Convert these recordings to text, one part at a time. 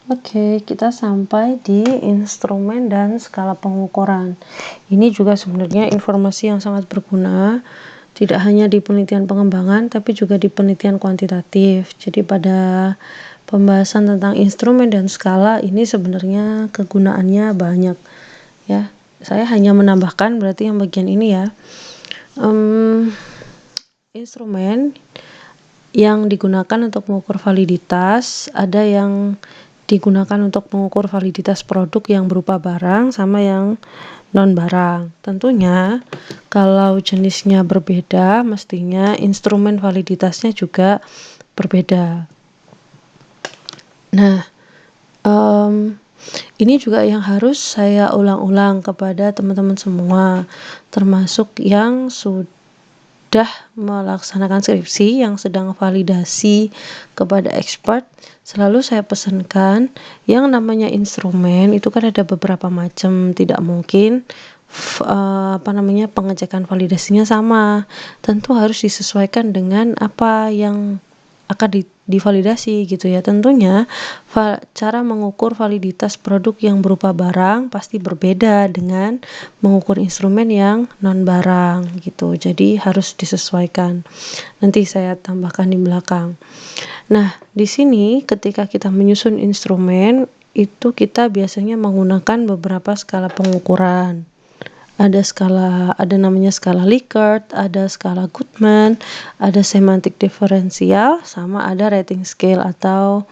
Oke, kita sampai di instrumen dan skala pengukuran. Ini juga sebenarnya informasi yang sangat berguna, tidak hanya di penelitian pengembangan, tapi juga di penelitian kuantitatif. Jadi pada pembahasan tentang instrumen dan skala ini sebenarnya kegunaannya banyak, ya. Saya hanya menambahkan berarti yang bagian ini ya. Instrumen yang digunakan untuk mengukur validitas, ada yang digunakan untuk mengukur validitas produk yang berupa barang sama yang non barang. Tentunya kalau jenisnya berbeda, mestinya instrumen validitasnya juga berbeda. Nah, ini juga yang harus saya ulang-ulang kepada teman-teman semua, termasuk yang sudah melaksanakan skripsi, yang sedang validasi kepada expert. Selalu saya pesankan yang namanya instrumen itu kan ada beberapa macam, tidak mungkin pengecekan validasinya sama. Tentu harus disesuaikan dengan apa yang akan divalidasi gitu ya. Tentunya cara mengukur validitas produk yang berupa barang pasti berbeda dengan mengukur instrumen yang non barang gitu. Jadi harus disesuaikan. Nanti saya tambahkan di belakang. Nah, di sini ketika kita menyusun instrumen itu kita biasanya menggunakan beberapa skala pengukuran. Ada namanya skala Likert, ada skala Goodman, ada semantik diferensial, sama ada rating scale atau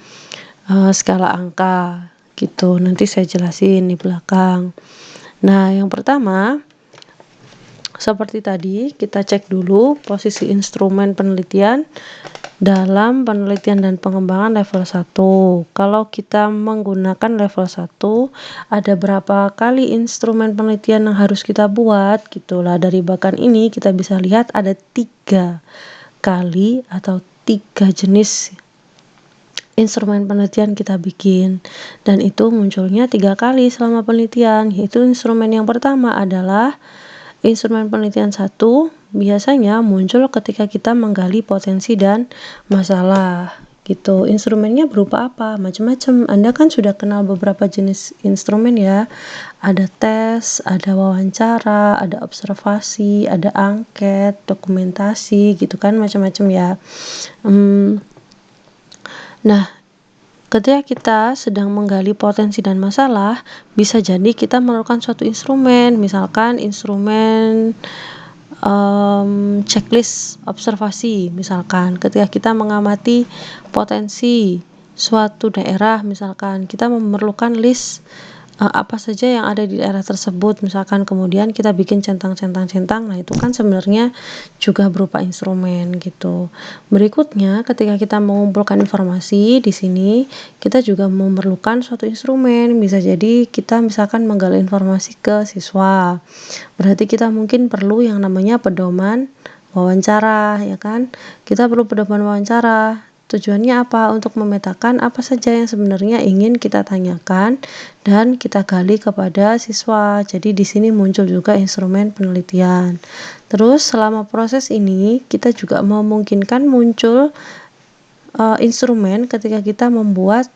skala angka gitu. Nanti saya jelasin di belakang. Nah, yang pertama seperti tadi, kita cek dulu posisi instrumen penelitian dalam penelitian dan pengembangan level 1. Kalau kita menggunakan level 1, ada berapa kali instrumen penelitian yang harus kita buat gitulah. Dari bahkan ini kita bisa lihat ada 3 kali atau 3 jenis instrumen penelitian kita bikin, dan itu munculnya 3 kali selama penelitian. Yaitu instrumen yang pertama adalah instrumen penelitian 1 biasanya muncul ketika kita menggali potensi dan masalah gitu. Instrumennya berupa apa? Macam-macam. Anda kan sudah kenal beberapa jenis instrumen ya. Ada tes, ada wawancara, ada observasi, ada angket, dokumentasi gitu kan, macam-macam ya. Nah, ketika kita sedang menggali potensi dan masalah, bisa jadi kita memerlukan suatu instrumen, misalkan instrumen checklist observasi. Misalkan ketika kita mengamati potensi suatu daerah, misalkan kita memerlukan list apa saja yang ada di daerah tersebut, misalkan kemudian kita bikin centang-centang-centang. Nah, itu kan sebenarnya juga berupa instrumen gitu. Berikutnya, ketika kita mengumpulkan informasi di sini, kita juga memerlukan suatu instrumen. Bisa jadi kita misalkan menggali informasi ke siswa. Berarti kita mungkin perlu yang namanya pedoman wawancara, ya kan? Kita perlu pedoman wawancara. Tujuannya apa? Untuk memetakan apa saja yang sebenarnya ingin kita tanyakan dan kita gali kepada siswa. Jadi di sini muncul juga instrumen penelitian. Terus selama proses ini kita juga memungkinkan muncul instrumen ketika kita membuat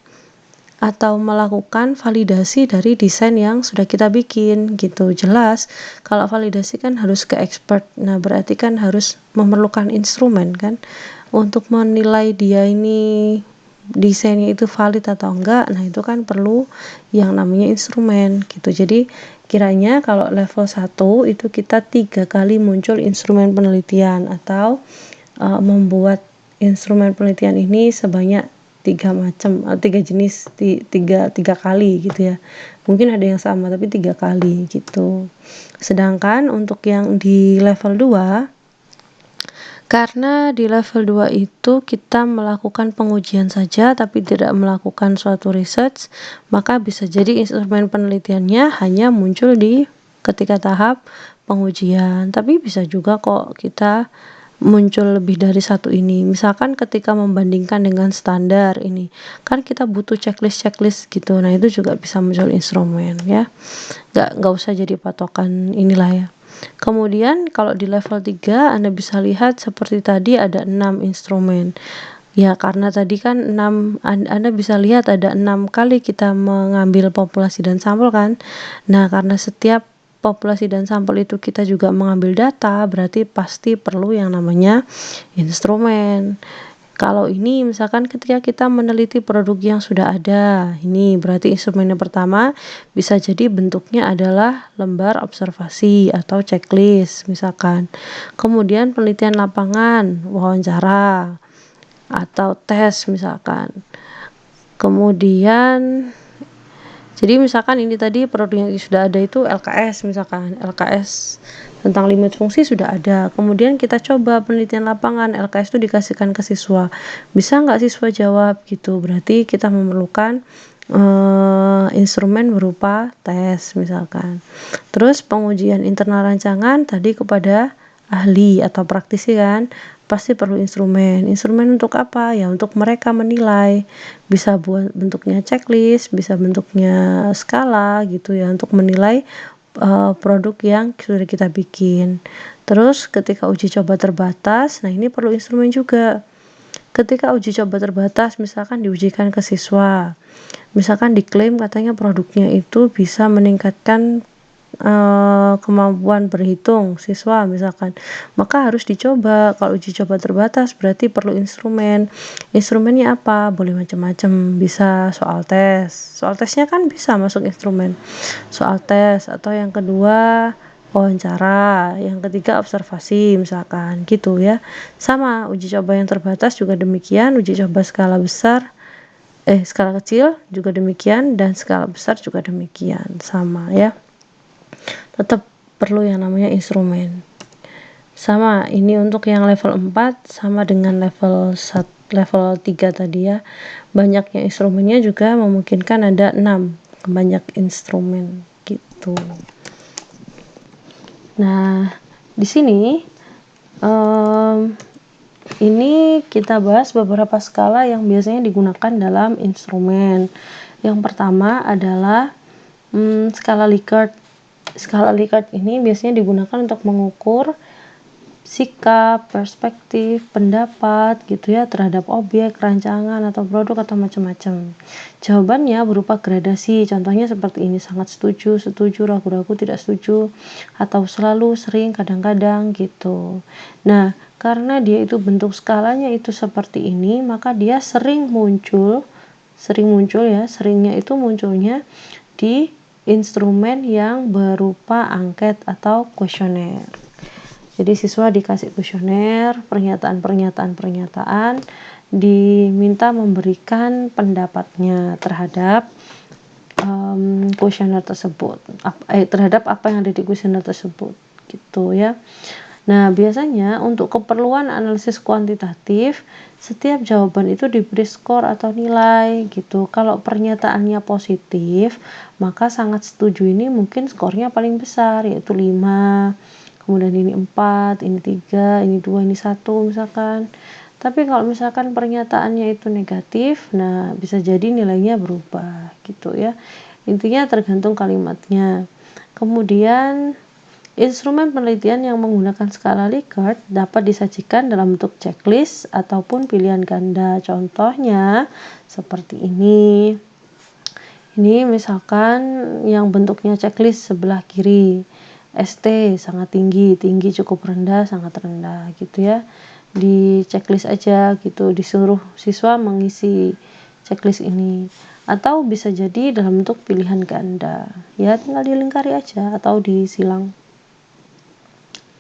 atau melakukan validasi dari desain yang sudah kita bikin gitu. Jelas kalau validasi kan harus ke expert. Nah, berarti kan harus memerlukan instrumen kan untuk menilai dia ini desainnya itu valid atau enggak. Nah, itu kan perlu yang namanya instrumen gitu. Jadi kiranya kalau level 1 itu kita 3 kali muncul instrumen penelitian atau membuat instrumen penelitian ini sebanyak 3 jenis, 3 kali gitu ya. Mungkin ada yang sama tapi 3 kali gitu. Sedangkan untuk yang di level 2, karena di level 2 itu kita melakukan pengujian saja tapi tidak melakukan suatu research, maka bisa jadi instrumen penelitiannya hanya muncul di ketika tahap pengujian. Tapi bisa juga kok kita muncul lebih dari satu ini. Misalkan ketika membandingkan dengan standar ini, kan kita butuh checklist gitu. Nah, itu juga bisa muncul instrumen ya. Nggak usah jadi patokan inilah ya. Kemudian kalau di level 3 Anda bisa lihat seperti tadi ada 6 instrumen. Ya, karena tadi kan Anda bisa lihat ada 6 kali kita mengambil populasi dan sampel kan. Nah, karena setiap populasi dan sampel itu kita juga mengambil data, berarti pasti perlu yang namanya instrumen. Kalau ini misalkan ketika kita meneliti produk yang sudah ada, ini berarti instrumen yang pertama bisa jadi bentuknya adalah lembar observasi atau checklist misalkan. Kemudian penelitian lapangan, wawancara, atau tes misalkan. Kemudian jadi misalkan ini tadi produk yang sudah ada itu LKS misalkan, LKS tentang limit fungsi sudah ada. Kemudian kita coba penelitian lapangan, LKS itu dikasihkan ke siswa. Bisa nggak siswa jawab gitu? Berarti kita memerlukan instrumen berupa tes misalkan. Terus pengujian internal rancangan tadi kepada ahli atau praktisi kan, pasti perlu instrumen. Instrumen untuk apa? Ya untuk mereka menilai. Bisa buat bentuknya checklist, bisa bentuknya skala gitu ya untuk menilai produk yang sudah kita bikin. Terus ketika uji coba terbatas, nah ini perlu instrumen juga. Ketika uji coba terbatas misalkan diujikan ke siswa. Misalkan diklaim katanya produknya itu bisa meningkatkan kemampuan berhitung siswa misalkan, maka harus dicoba. Kalau uji coba terbatas berarti perlu instrumennya apa? Boleh macam-macam, bisa soal tesnya kan bisa masuk instrumen soal tes, atau yang kedua wawancara, yang ketiga observasi misalkan gitu ya. Sama uji coba yang terbatas juga demikian, uji coba skala kecil juga demikian, dan skala besar juga demikian, sama ya. Tetap perlu yang namanya instrumen. Sama, ini untuk yang level 4 sama dengan level 3 tadi ya. Banyaknya instrumennya juga memungkinkan ada 6 banyak instrumen gitu. Nah, di sini ini kita bahas beberapa skala yang biasanya digunakan dalam instrumen. Yang pertama adalah skala Likert. Skala Likert ini biasanya digunakan untuk mengukur sikap, perspektif, pendapat gitu ya terhadap objek, rancangan atau produk atau macam-macam. Jawabannya berupa gradasi. Contohnya seperti ini: sangat setuju, setuju, ragu-ragu, tidak setuju, atau selalu, sering, kadang-kadang gitu. Nah, karena dia itu bentuk skalanya itu seperti ini, maka dia sering muncul ya, seringnya itu munculnya di instrumen yang berupa angket atau kuesioner. Jadi siswa dikasih kuesioner, pernyataan, diminta memberikan pendapatnya terhadap kuesioner tersebut, terhadap apa yang ada di kuesioner tersebut gitu ya. Nah, biasanya untuk keperluan analisis kuantitatif, setiap jawaban itu diberi skor atau nilai gitu. Kalau pernyataannya positif, maka sangat setuju ini mungkin skornya paling besar, yaitu 5. Kemudian ini 4, ini 3, ini 2, ini 1 misalkan. Tapi kalau misalkan pernyataannya itu negatif, nah bisa jadi nilainya berubah gitu ya. Intinya tergantung kalimatnya. Kemudian instrumen penelitian yang menggunakan skala Likert dapat disajikan dalam bentuk checklist ataupun pilihan ganda. Contohnya seperti ini. Ini misalkan yang bentuknya checklist sebelah kiri. ST sangat tinggi, cukup rendah, sangat rendah gitu ya. Di checklist aja gitu, disuruh siswa mengisi checklist ini. Atau bisa jadi dalam bentuk pilihan ganda. Ya tinggal dilingkari aja atau disilang.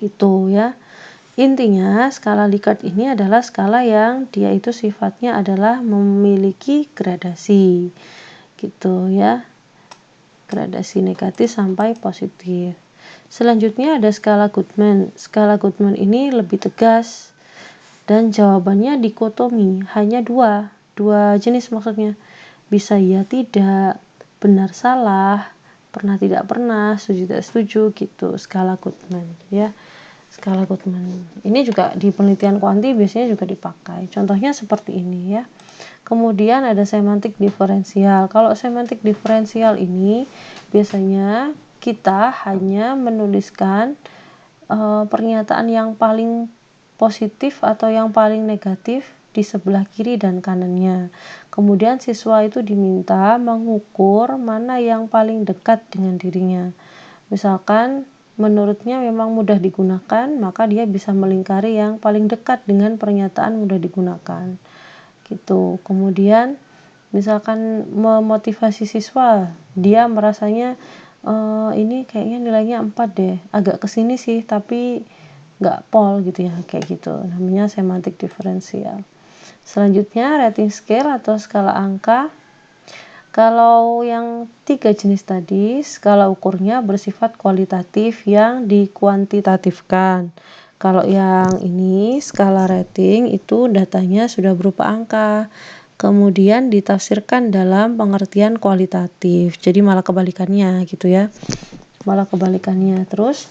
Gitu ya. Intinya skala Likert ini adalah skala yang dia itu sifatnya adalah memiliki gradasi. Gitu ya. Gradasi negatif sampai positif. Selanjutnya ada skala Goodman. Skala Goodman ini lebih tegas dan jawabannya dikotomi, hanya dua jenis maksudnya. Bisa ya tidak, benar salah, pernah tidak pernah, setuju tidak setuju gitu. Skala Goodman ya. Skala Goodman. Ini juga di penelitian kuanti biasanya juga dipakai. Contohnya seperti ini ya. Kemudian ada semantik diferensial. Kalau semantik diferensial ini biasanya kita hanya menuliskan pernyataan yang paling positif atau yang paling negatif di sebelah kiri dan kanannya. Kemudian siswa itu diminta mengukur mana yang paling dekat dengan dirinya. Misalkan menurutnya memang mudah digunakan, maka dia bisa melingkari yang paling dekat dengan pernyataan mudah digunakan. Gitu. Kemudian misalkan memotivasi siswa, dia merasanya ini kayaknya nilainya 4 deh, agak kesini sih tapi nggak pol gitu ya, kayak gitu, namanya semantik diferensial. Selanjutnya rating scale atau skala angka. Kalau yang 3 jenis tadi, skala ukurnya bersifat kualitatif yang dikuantitatifkan. Kalau yang ini skala rating itu datanya sudah berupa angka, kemudian ditafsirkan dalam pengertian kualitatif. Jadi malah kebalikannya gitu ya. Malah kebalikannya. Terus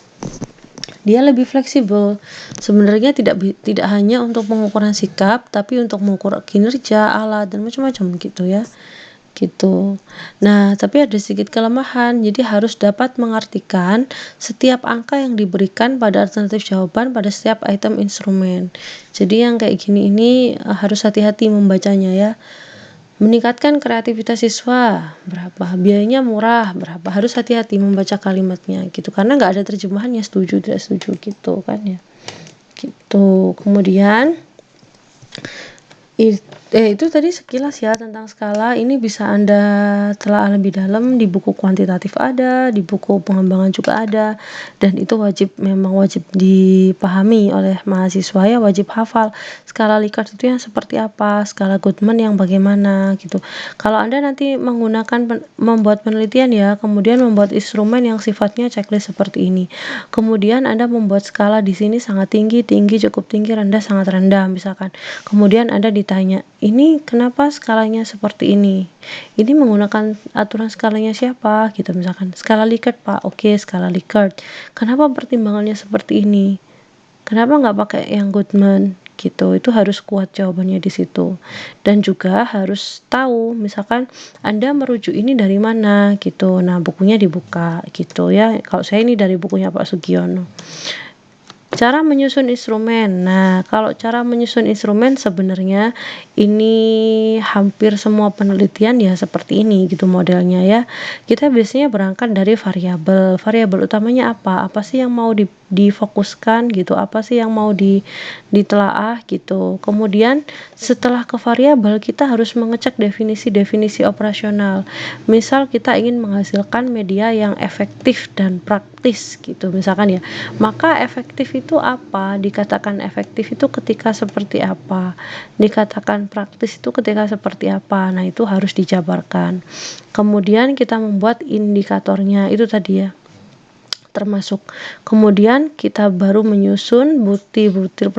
dia lebih fleksibel. Sebenarnya tidak hanya untuk pengukuran sikap, tapi untuk mengukur kinerja, alat dan macam-macam gitu ya. Gitu. Nah, tapi ada sedikit kelemahan. Jadi harus dapat mengartikan setiap angka yang diberikan pada alternatif jawaban pada setiap item instrumen. Jadi yang kayak gini ini harus hati-hati membacanya ya. Meningkatkan kreativitas siswa, berapa? Biayanya murah, berapa? Harus hati-hati membaca kalimatnya gitu. Karena nggak ada terjemahannya, setuju tidak setuju gitu kan ya. Gitu. Kemudian itu tadi sekilas ya tentang skala. Ini bisa Anda telah lebih dalam di buku kuantitatif ada, di buku pengembangan juga ada, dan itu memang wajib dipahami oleh mahasiswa ya, wajib hafal skala Likert itu yang seperti apa, skala Goodman yang bagaimana gitu. Kalau Anda nanti menggunakan membuat penelitian ya, kemudian membuat instrumen yang sifatnya checklist seperti ini. Kemudian Anda membuat skala di sini sangat tinggi, cukup tinggi, rendah, sangat rendah misalkan. Kemudian Anda ditanya, ini kenapa skalanya seperti ini? Ini menggunakan aturan skalanya siapa? Gitu misalkan, skala Likert Pak. Oke, skala Likert. Kenapa pertimbangannya seperti ini? Kenapa nggak pakai yang Goodman? Gitu. Itu harus kuat jawabannya di situ. Dan juga harus tahu, misalkan Anda merujuk ini dari mana gitu. Nah, bukunya dibuka gitu ya. Kalau saya ini dari bukunya Pak Sugiono. Cara menyusun instrumen. Nah, kalau cara menyusun instrumen sebenarnya ini hampir semua penelitian ya seperti ini gitu modelnya ya. Kita biasanya berangkat dari variabel. Variabel utamanya apa? Apa sih yang mau difokuskan gitu? Apa sih yang mau ditelaah gitu. Kemudian setelah ke variabel kita harus mengecek definisi-definisi operasional. Misal kita ingin menghasilkan media yang efektif dan praktis gitu misalkan ya. Maka efektif itu apa? Dikatakan efektif itu ketika seperti apa? Dikatakan praktis itu ketika seperti apa? Nah, itu harus dijabarkan. Kemudian kita membuat indikatornya itu tadi ya, termasuk. Kemudian kita baru menyusun butir-butir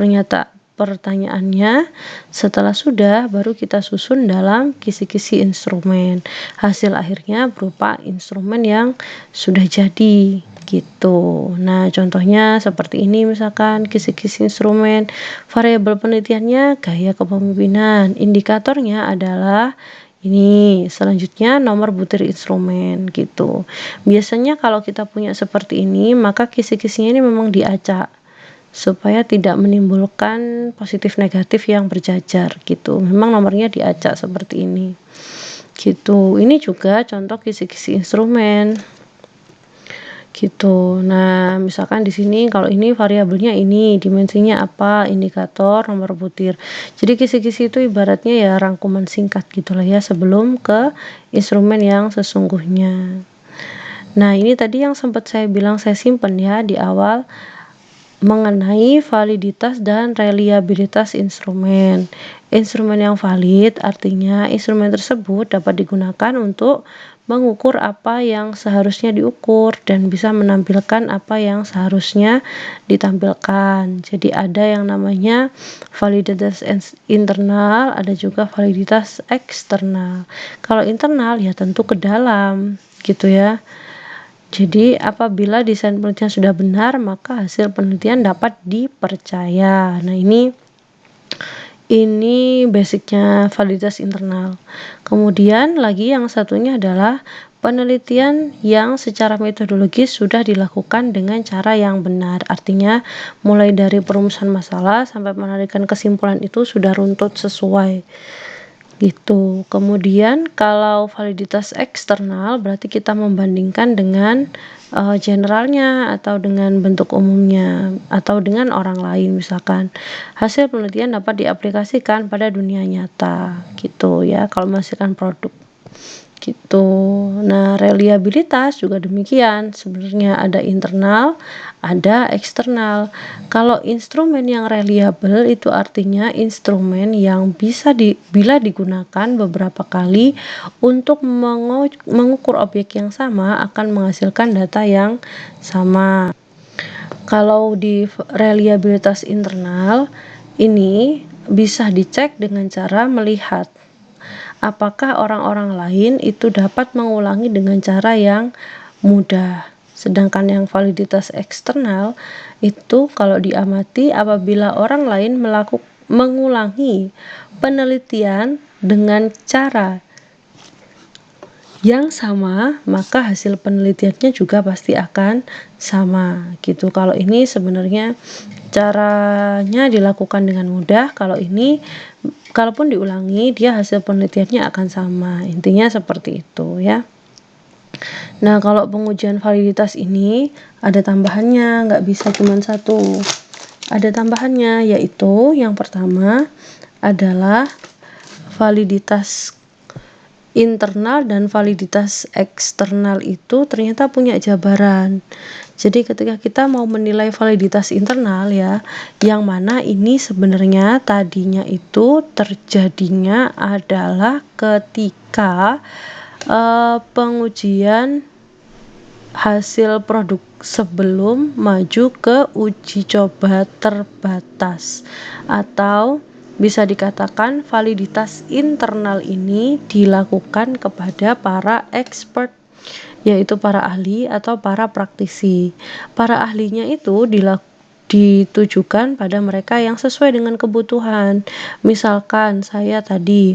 pertanyaannya. Setelah sudah, baru kita susun dalam kisi-kisi instrumen. Hasil akhirnya berupa instrumen yang sudah jadi gitu. Nah, contohnya seperti ini misalkan kisi-kisi instrumen. Variabel penelitiannya gaya kepemimpinan. Indikatornya adalah ini. Selanjutnya nomor butir instrumen gitu. Biasanya kalau kita punya seperti ini, maka kisi-kisinya ini memang diacak supaya tidak menimbulkan positif negatif yang berjajar gitu. Memang nomornya diacak seperti ini. Gitu. Ini juga contoh kisi-kisi instrumen. Gitu. Nah, misalkan di sini kalau ini variabelnya ini, dimensinya apa, indikator, nomor butir. Jadi kisi-kisi itu ibaratnya ya rangkuman singkat gitulah ya sebelum ke instrumen yang sesungguhnya. Nah, ini tadi yang sempat saya bilang saya simpen ya di awal mengenai validitas dan reliabilitas instrumen. Instrumen yang valid artinya instrumen tersebut dapat digunakan untuk mengukur apa yang seharusnya diukur dan bisa menampilkan apa yang seharusnya ditampilkan. Jadi ada yang namanya validitas internal, ada juga validitas eksternal. Kalau internal ya tentu ke dalam gitu ya. Jadi apabila desain penelitian sudah benar, maka hasil penelitian dapat dipercaya. Nah, ini basicnya validitas internal. Kemudian lagi yang satunya adalah penelitian yang secara metodologis sudah dilakukan dengan cara yang benar. Artinya mulai dari perumusan masalah sampai menarikan kesimpulan itu sudah runtut sesuai gitu. Kemudian kalau validitas eksternal berarti kita membandingkan dengan generalnya atau dengan bentuk umumnya atau dengan orang lain. Misalkan hasil penelitian dapat diaplikasikan pada dunia nyata gitu ya, kalau menghasilkan produk gitu. Nah, reliabilitas juga demikian. Sebenarnya ada internal, ada eksternal. Kalau instrumen yang reliable itu artinya instrumen yang bisa bila digunakan beberapa kali untuk mengukur objek yang sama akan menghasilkan data yang sama. Kalau di reliabilitas internal ini bisa dicek dengan cara melihat apakah orang-orang lain itu dapat mengulangi dengan cara yang mudah. Sedangkan yang validitas eksternal itu kalau diamati apabila orang lain mengulangi penelitian dengan cara yang sama, maka hasil penelitiannya juga pasti akan sama gitu. Kalau ini sebenarnya caranya dilakukan dengan mudah, kalau ini kalaupun diulangi dia hasil penelitiannya akan sama. Intinya seperti itu ya. Nah, kalau pengujian validitas ini ada tambahannya, nggak bisa cuma satu. Ada tambahannya, yaitu yang pertama adalah validitas internal dan validitas eksternal itu ternyata punya jabaran. Jadi ketika kita mau menilai validitas internal ya, yang mana ini sebenarnya tadinya itu terjadinya adalah ketika pengujian hasil produk sebelum maju ke uji coba terbatas, atau bisa dikatakan validitas internal ini dilakukan kepada para expert, yaitu para ahli atau para praktisi. Para ahlinya itu ditujukan pada mereka yang sesuai dengan kebutuhan. Misalkan saya tadi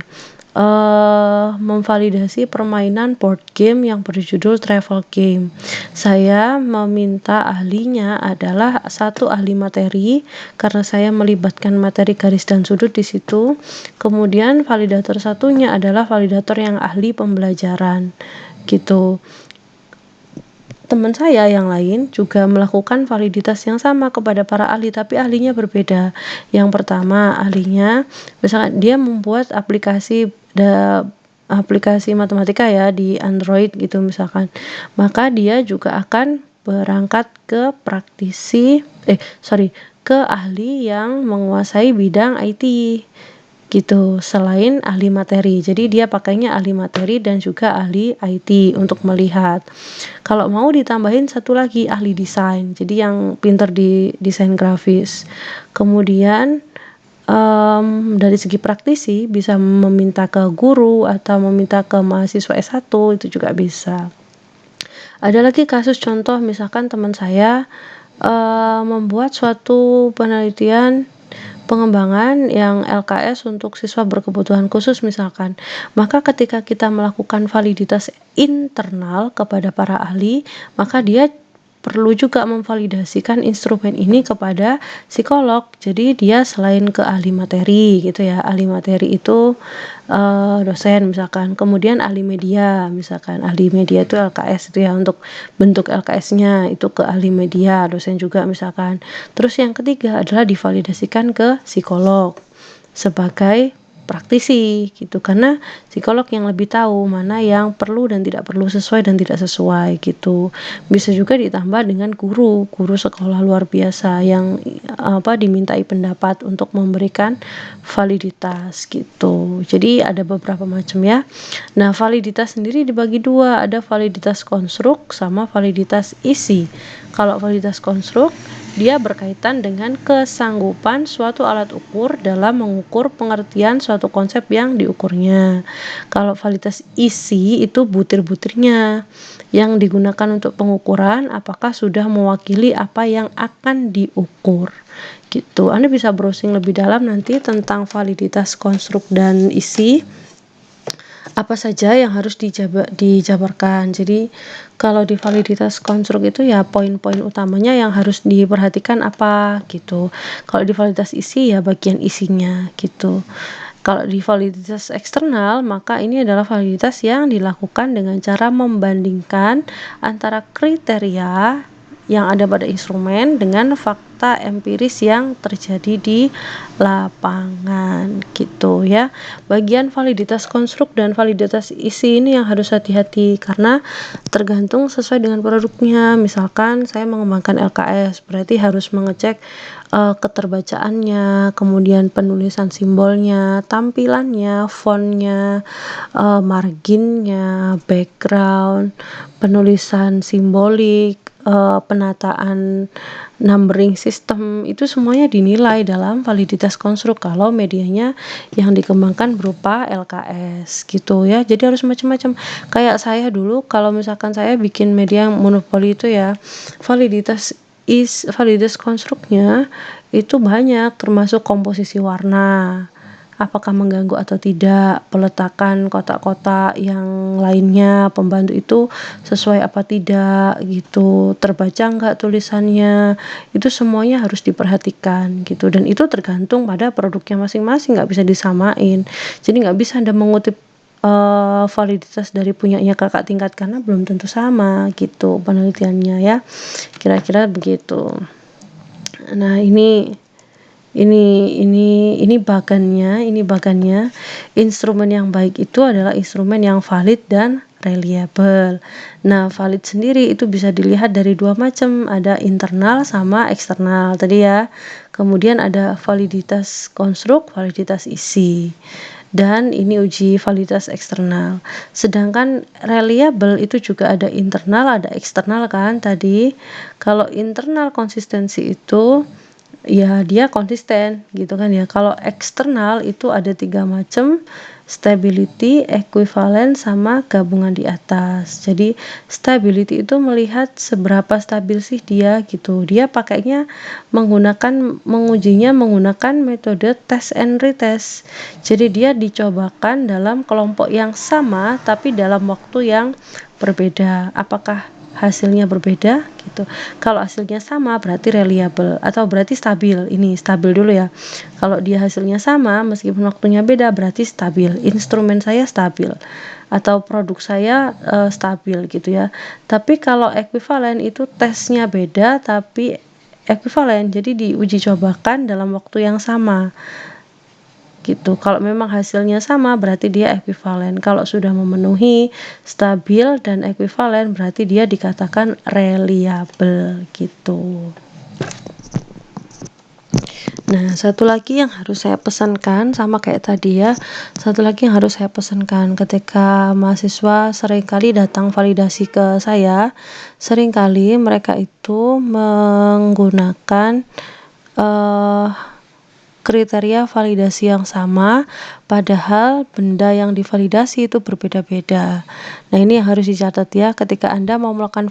memvalidasi permainan board game yang berjudul travel game. Saya meminta ahlinya adalah satu ahli materi karena saya melibatkan materi garis dan sudut di situ. Kemudian validator satunya adalah validator yang ahli pembelajaran gitu. Teman saya yang lain juga melakukan validitas yang sama kepada para ahli, tapi ahlinya berbeda. Yang pertama, ahlinya misalkan dia membuat aplikasi matematika ya di Android gitu misalkan, maka dia juga akan berangkat ke ke ahli yang menguasai bidang IT gitu, selain ahli materi. Jadi dia pakainya ahli materi dan juga ahli IT untuk melihat. Kalau mau ditambahin satu lagi ahli desain, jadi yang pinter di desain grafis. Kemudian dari segi praktisi bisa meminta ke guru atau meminta ke mahasiswa S1 itu juga bisa. Ada lagi kasus contoh, misalkan teman saya membuat suatu penelitian pengembangan yang LKS untuk siswa berkebutuhan khusus misalkan. Maka ketika kita melakukan validitas internal kepada para ahli, maka dia perlu juga memvalidasikan instrumen ini kepada psikolog. Jadi dia selain ke ahli materi gitu ya, ahli materi itu dosen misalkan, kemudian ahli media misalkan, ahli media itu LKS itu ya, untuk bentuk LKS-nya itu ke ahli media, dosen juga misalkan. Terus yang ketiga adalah divalidasikan ke psikolog sebagai praktisi gitu, karena psikolog yang lebih tahu mana yang perlu dan tidak perlu, sesuai dan tidak sesuai gitu. Bisa juga ditambah dengan guru sekolah luar biasa yang dimintai pendapat untuk memberikan validitas gitu. Jadi ada beberapa macam ya. Nah, validitas sendiri dibagi dua, ada validitas konstruk sama validitas isi. Kalau validitas konstruk dia berkaitan dengan kesanggupan suatu alat ukur dalam mengukur pengertian suatu konsep yang diukurnya. Kalau validitas isi itu butir-butirnya yang digunakan untuk pengukuran apakah sudah mewakili apa yang akan diukur gitu. Anda bisa browsing lebih dalam nanti tentang validitas konstruk dan isi. apa saja yang harus dijabarkan. Jadi kalau di validitas konstruk itu ya poin-poin utamanya yang harus diperhatikan apa gitu. Kalau di validitas isi ya bagian isinya gitu. Kalau di validitas eksternal, maka ini adalah validitas yang dilakukan dengan cara membandingkan antara kriteria yang ada pada instrumen dengan fakta empiris yang terjadi di lapangan gitu ya. Bagian validitas konstruk dan validitas isi ini yang harus hati-hati karena tergantung sesuai dengan produknya. Misalkan saya mengembangkan LKS, berarti harus mengecek keterbacaannya, kemudian penulisan simbolnya, tampilannya, fontnya, marginnya, background, penulisan simbolik, penataan numbering system, itu semuanya dinilai dalam validitas konstruk kalau medianya yang dikembangkan berupa LKS gitu ya. Jadi harus macam-macam. Kayak saya dulu kalau misalkan saya bikin media yang monopoli itu ya, validitas konstruknya itu banyak, termasuk komposisi warna, apakah mengganggu atau tidak, peletakan kotak-kotak yang lainnya, pembantu itu sesuai apa tidak gitu, terbaca nggak tulisannya, itu semuanya harus diperhatikan gitu. Dan itu tergantung pada produknya masing-masing, nggak bisa disamain. Jadi nggak bisa Anda mengutip validitas dari punyanya kakak tingkat karena belum tentu sama gitu penelitiannya ya, kira-kira begitu. Nah ini bagannya. Instrumen yang baik itu adalah instrumen yang valid dan reliable. Nah, valid sendiri itu bisa dilihat dari dua macam, ada internal sama eksternal tadi ya. Kemudian ada validitas konstruk, validitas isi. Dan ini uji validitas eksternal. Sedangkan reliable itu juga ada internal, ada eksternal kan tadi. Kalau internal konsistensi itu ya dia konsisten gitu kan ya. Kalau eksternal itu ada 3 macam, stability, equivalent, sama gabungan di atas. Jadi stability itu melihat seberapa stabil sih dia gitu. Dia pakainya mengujinya menggunakan metode test and retest. Jadi dia dicobakan dalam kelompok yang sama tapi dalam waktu yang berbeda. Apakah hasilnya berbeda gitu. Kalau hasilnya sama berarti reliable atau berarti stabil. Ini stabil dulu ya. Kalau dia hasilnya sama meskipun waktunya beda berarti stabil. Instrumen saya stabil atau produk saya stabil gitu ya. Tapi kalau ekuivalen itu tesnya beda tapi ekuivalen, jadi diuji cobakan dalam waktu yang sama gitu. Kalau memang hasilnya sama berarti dia ekuivalen. Kalau sudah memenuhi stabil dan ekuivalen berarti dia dikatakan reliable gitu. Nah, satu lagi yang harus saya pesankan sama kayak tadi ya. Satu lagi yang harus saya pesankan ketika mahasiswa seringkali datang validasi ke saya, seringkali mereka itu menggunakan kriteria validasi yang sama, padahal benda yang divalidasi itu berbeda-beda. Nah, ini yang harus dicatat ya, ketika Anda mau melakukan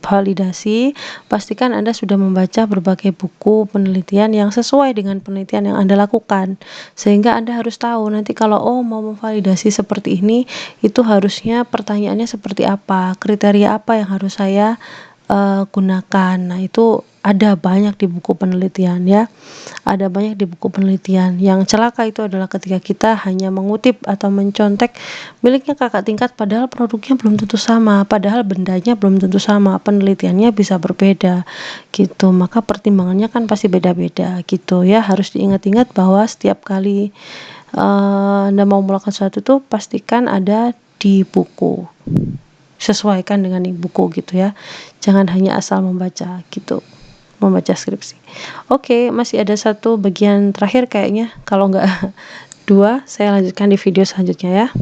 validasi, pastikan Anda sudah membaca berbagai buku penelitian yang sesuai dengan penelitian yang Anda lakukan, sehingga Anda harus tahu nanti kalau mau memvalidasi seperti ini, itu harusnya pertanyaannya seperti apa, kriteria apa yang harus saya gunakan. Nah, itu ada banyak di buku penelitian ya. Ada banyak di buku penelitian. Yang celaka itu adalah ketika kita hanya mengutip atau mencontek miliknya kakak tingkat padahal produknya belum tentu sama, padahal bendanya belum tentu sama, penelitiannya bisa berbeda gitu. Maka pertimbangannya kan pasti beda-beda gitu ya. Harus diingat-ingat bahwa setiap kali Anda mau melakukan sesuatu itu pastikan ada di buku. Sesuaikan dengan buku gitu ya. Jangan hanya asal membaca gitu. Membaca skripsi. Oke, masih ada satu bagian terakhir kayaknya. Kalau nggak 2, saya lanjutkan di video selanjutnya ya.